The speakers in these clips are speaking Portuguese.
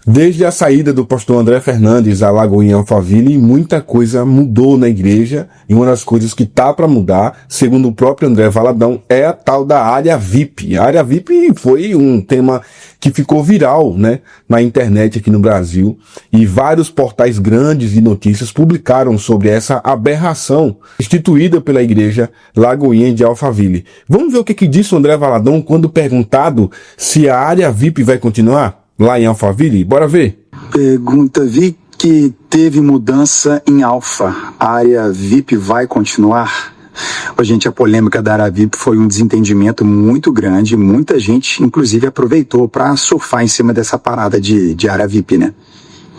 Desde a saída do pastor André Fernandes à Lagoinha Alphaville, muita coisa mudou na igreja, e uma das coisas que tá para mudar, segundo o próprio André Valadão, é a tal da área VIP. A área VIP foi um tema que ficou viral, né, na internet aqui no Brasil, e vários portais grandes de notícias publicaram sobre essa aberração instituída pela igreja Lagoinha de Alphaville. Vamos ver o que disse o André Valadão quando perguntado se a área VIP vai continuar lá em Alphaville? Bora ver. Pergunta: vi que teve mudança em Alfa. A área VIP vai continuar? Gente, a polêmica da área VIP foi um desentendimento muito grande. Muita gente, inclusive, aproveitou para surfar em cima dessa parada de área VIP, né?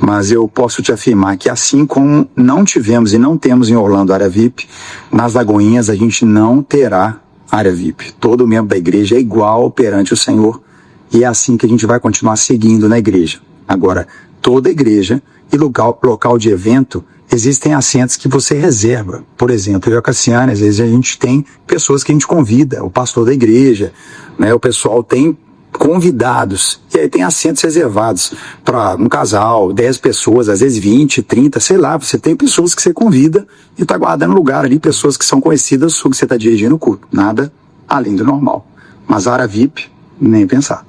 Mas eu posso te afirmar que assim como não tivemos e não temos em Orlando área VIP, nas Lagoinhas a gente não terá área VIP. Todo membro da igreja é igual perante o Senhor. E é assim que a gente vai continuar seguindo na igreja. Agora, toda igreja e local de evento, existem assentos que você reserva. Por exemplo, eu e a Cassiane, às vezes a gente tem pessoas que a gente convida, o pastor da igreja, né? O pessoal tem convidados, e aí tem assentos reservados para um casal, 10 pessoas, às vezes 20, 30, sei lá. Você tem pessoas que você convida e está guardando lugar ali, pessoas que são conhecidas sobre que você está dirigindo o culto. Nada além do normal. Mas a área VIP, nem pensar.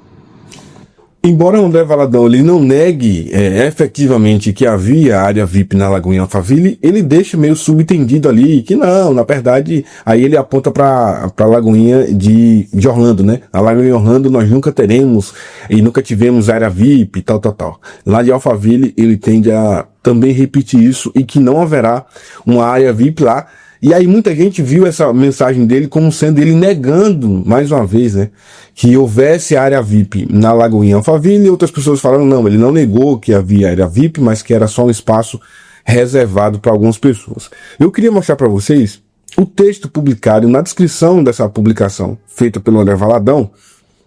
Embora o André Valadão ele não negue efetivamente que havia área VIP na Lagoinha Alphaville, ele deixa meio subentendido ali que não, na verdade, aí ele aponta para a Lagoinha de Orlando, né? A Lagoinha de Orlando nós nunca teremos e nunca tivemos área VIP e tal. Lá de Alphaville ele tende a também repetir isso e que não haverá uma área VIP lá. E aí muita gente viu essa mensagem dele como sendo ele negando, mais uma vez, né, que houvesse área VIP na Lagoinha Alphaville, e outras pessoas falaram, não, ele não negou que havia área VIP, mas que era só um espaço reservado para algumas pessoas. Eu queria mostrar para vocês o texto publicado na descrição dessa publicação, feita pelo André Valadão,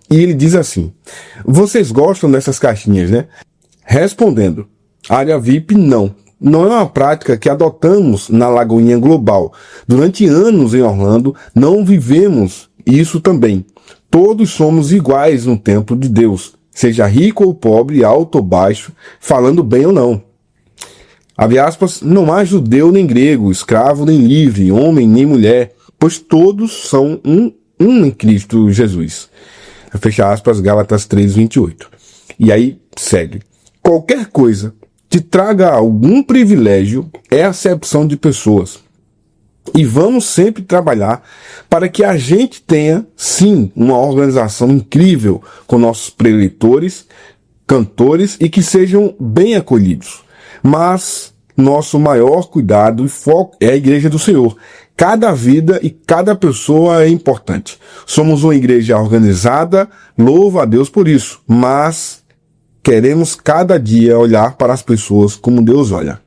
e ele diz assim: vocês gostam dessas caixinhas, né? Respondendo, área VIP não. Não é uma prática que adotamos na Lagoinha Global. Durante anos em Orlando, não vivemos isso também. Todos somos iguais no templo de Deus, seja rico ou pobre, alto ou baixo, falando bem ou não. Abre aspas, não há judeu nem grego, escravo nem livre, homem nem mulher, pois todos são um em Cristo Jesus. Fecha aspas, Gálatas 3:28. E aí segue. Qualquer coisa que traga algum privilégio é acepção de pessoas. E vamos sempre trabalhar para que a gente tenha, sim, uma organização incrível com nossos preletores, cantores e que sejam bem acolhidos. Mas nosso maior cuidado e foco é a igreja do Senhor. Cada vida e cada pessoa é importante. Somos uma igreja organizada, louva a Deus por isso, mas queremos cada dia olhar para as pessoas como Deus olha.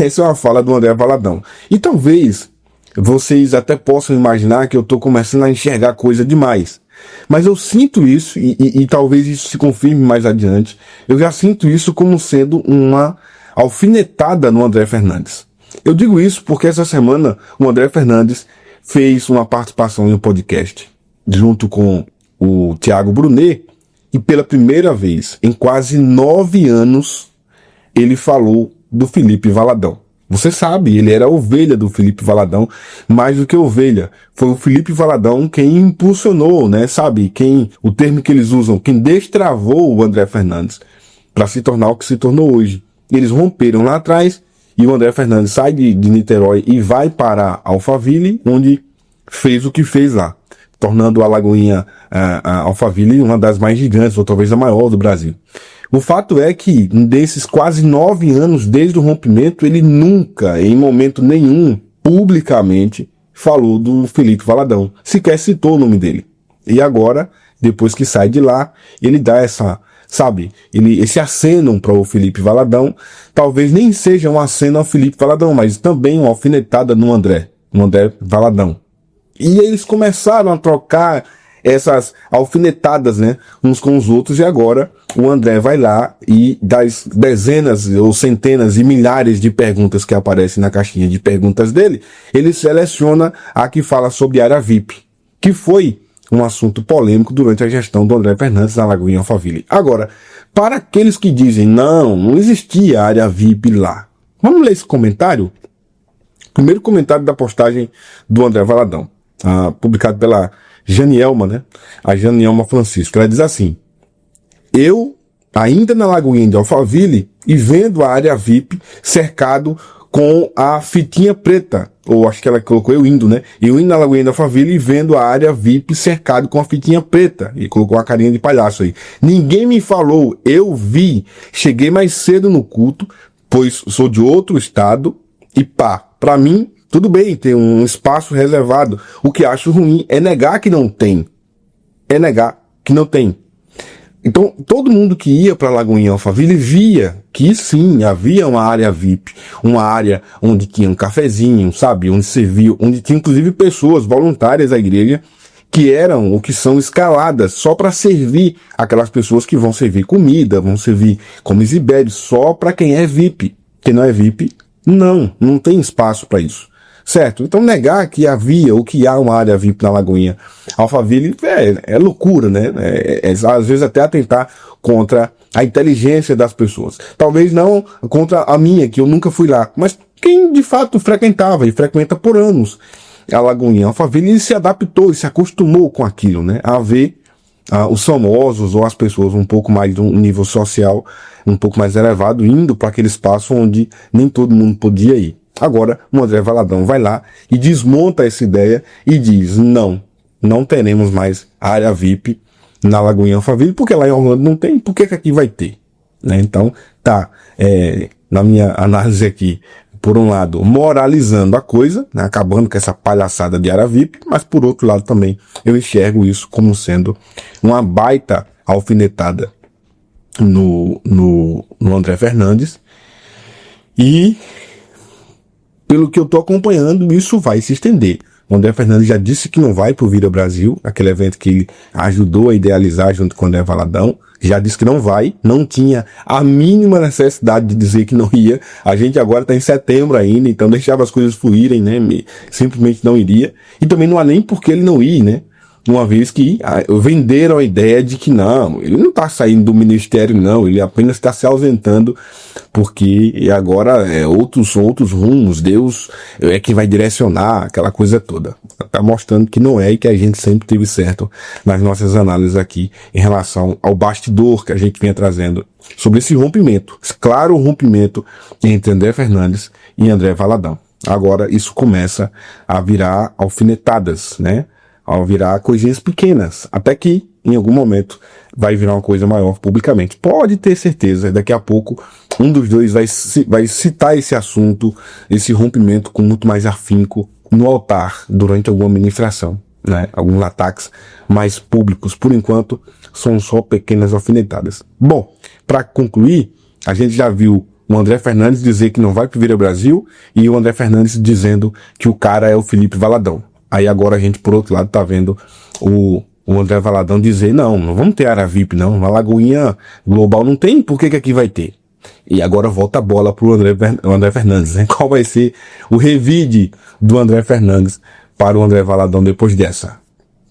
Essa é uma fala do André Valadão. E talvez vocês até possam imaginar que eu estou começando a enxergar coisa demais. Mas eu sinto isso, e talvez isso se confirme mais adiante, eu já sinto isso como sendo uma alfinetada no André Fernandes. Eu digo isso porque essa semana o André Fernandes fez uma participação em um podcast junto com o Thiago Brunet, e pela primeira vez em quase 9 anos ele falou do Felipe Valadão. Você sabe, ele era a ovelha do Felipe Valadão, mais do que ovelha. Foi o Felipe Valadão quem impulsionou, né? Sabe, o termo que eles usam, quem destravou o André Fernandes para se tornar o que se tornou hoje. Eles romperam lá atrás e o André Fernandes sai de Niterói e vai para Alphaville, onde fez o que fez lá, tornando a Lagoinha Alphaville uma das mais gigantes, ou talvez a maior do Brasil. O fato é que, desses quase 9 anos, desde o rompimento, ele nunca, em momento nenhum, publicamente, falou do Felipe Valadão. Sequer citou o nome dele. E agora, depois que sai de lá, ele dá esse aceno para o Felipe Valadão. Talvez nem seja um aceno ao Felipe Valadão, mas também uma alfinetada no André Valadão. E eles começaram a trocar essas alfinetadas, né, uns com os outros, e agora o André vai lá e das dezenas ou centenas e milhares de perguntas que aparecem na caixinha de perguntas dele, ele seleciona a que fala sobre área VIP, que foi um assunto polêmico durante a gestão do André Fernandes na Lagoinha Alphaville. Agora, para aqueles que dizem, não existia área VIP lá. Vamos ler esse comentário? Primeiro comentário da postagem do André Valadão, publicado pela Janielma, né? A Janielma Francisco. Ela diz assim: eu, ainda na Lagoinha de Alphaville, e vendo a área VIP cercado com a fitinha preta, ou acho que ela colocou eu indo, né? Eu indo na Lagoinha de Alphaville e vendo a área VIP cercado com a fitinha preta, e colocou uma carinha de palhaço aí. Ninguém me falou, eu vi, cheguei mais cedo no culto, pois sou de outro estado, e pá, pra mim, tudo bem, tem um espaço reservado. O que acho ruim é negar que não tem. É negar que não tem. Então, todo mundo que ia para Lagoinha Alphaville via que sim, havia uma área VIP, uma área onde tinha um cafezinho, sabe, onde servia, onde tinha inclusive pessoas voluntárias da igreja que eram ou que são escaladas só para servir aquelas pessoas que vão servir comida, vão servir como Isibério, só para quem é VIP. Quem não é VIP, não tem espaço para isso. Certo? Então negar que havia ou que há uma área VIP na Lagoinha Alphaville é loucura, né? Às vezes até atentar contra a inteligência das pessoas. Talvez não contra a minha, que eu nunca fui lá, mas quem de fato frequentava e frequenta por anos a Lagoinha Alphaville e se adaptou e se acostumou com aquilo, né? A ver os famosos ou as pessoas um pouco mais de um nível social um pouco mais elevado indo para aquele espaço onde nem todo mundo podia ir. Agora, o André Valadão vai lá e desmonta essa ideia e diz, não teremos mais área VIP na Lagoinha Alphaville, porque lá em Orlando não tem, por que aqui vai ter? Né? Então, na minha análise aqui, por um lado, moralizando a coisa, né? Acabando com essa palhaçada de área VIP, mas por outro lado também, eu enxergo isso como sendo uma baita alfinetada no André Fernandes. E pelo que eu tô acompanhando, isso vai se estender. O André Fernandes já disse que não vai pro Vira Brasil, aquele evento que ele ajudou a idealizar junto com o André Valadão. Já disse que não vai, não tinha a mínima necessidade de dizer que não ia. A gente agora tá em setembro ainda, então deixava as coisas fluírem, né? Simplesmente não iria. E também não há nem por que ele não ir, né? Uma vez que venderam a ideia de que não, ele não está saindo do ministério não, ele apenas está se ausentando porque agora outros rumos, Deus é quem vai direcionar aquela coisa toda. Está mostrando que não é e que a gente sempre teve certo nas nossas análises aqui em relação ao bastidor que a gente vinha trazendo sobre esse rompimento, esse claro rompimento entre André Fernandes e André Valadão. Agora isso começa a virar alfinetadas, né? Ao virar coisinhas pequenas, até que em algum momento vai virar uma coisa maior publicamente. Pode ter certeza, daqui a pouco um dos dois vai citar esse assunto, esse rompimento com muito mais afinco no altar durante alguma ministração, né? Alguns ataques mais públicos. Por enquanto, são só pequenas alfinetadas. Bom, para concluir, a gente já viu o André Fernandes dizer que não vai pro Vira Brasil e o André Fernandes dizendo que o cara é o Felipe Valadão. Aí agora a gente, por outro lado, tá vendo o André Valadão dizer, não vamos ter área VIP, não. Na Lagoinha Global não tem, por que aqui vai ter? E agora volta a bola pro André Fernandes, né? Qual vai ser o revide do André Fernandes para o André Valadão depois dessa?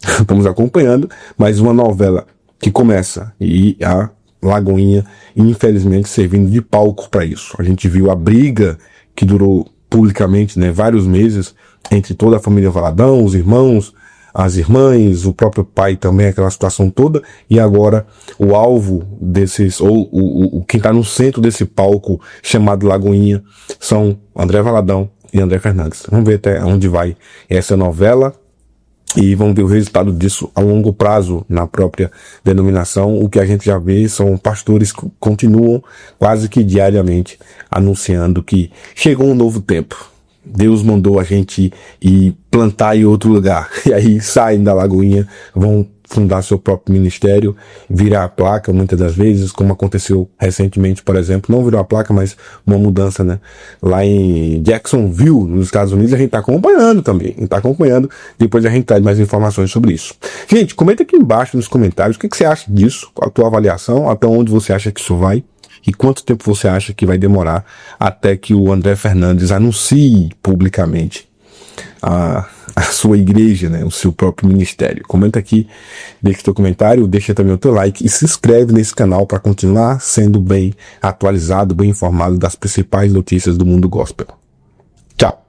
Estamos acompanhando mais uma novela que começa e a Lagoinha, infelizmente, servindo de palco para isso. A gente viu a briga que durou publicamente, né, vários meses entre toda a família Valadão, os irmãos, as irmãs, o próprio pai também, aquela situação toda, e agora o alvo desses, ou quem está no centro desse palco chamado Lagoinha, são André Valadão e André Fernandes. Vamos ver até onde vai essa novela e vamos ver o resultado disso a longo prazo na própria denominação. O que a gente já vê são pastores que continuam quase que diariamente anunciando que chegou um novo tempo. Deus mandou a gente ir plantar em outro lugar. E aí saem da Lagoinha, vão fundar seu próprio ministério, virar a placa muitas das vezes, como aconteceu recentemente, por exemplo. Não virou a placa, mas uma mudança, né? Lá em Jacksonville, nos Estados Unidos, a gente tá acompanhando também. A gente tá acompanhando. Depois a gente traz mais informações sobre isso. Gente, comenta aqui embaixo nos comentários o que você acha disso, qual a tua avaliação, até onde você acha que isso vai. E quanto tempo você acha que vai demorar até que o André Fernandes anuncie publicamente a sua igreja, né? O seu próprio ministério. Comenta aqui, deixa teu comentário, deixa também o teu like e se inscreve nesse canal para continuar sendo bem atualizado, bem informado das principais notícias do mundo gospel. Tchau!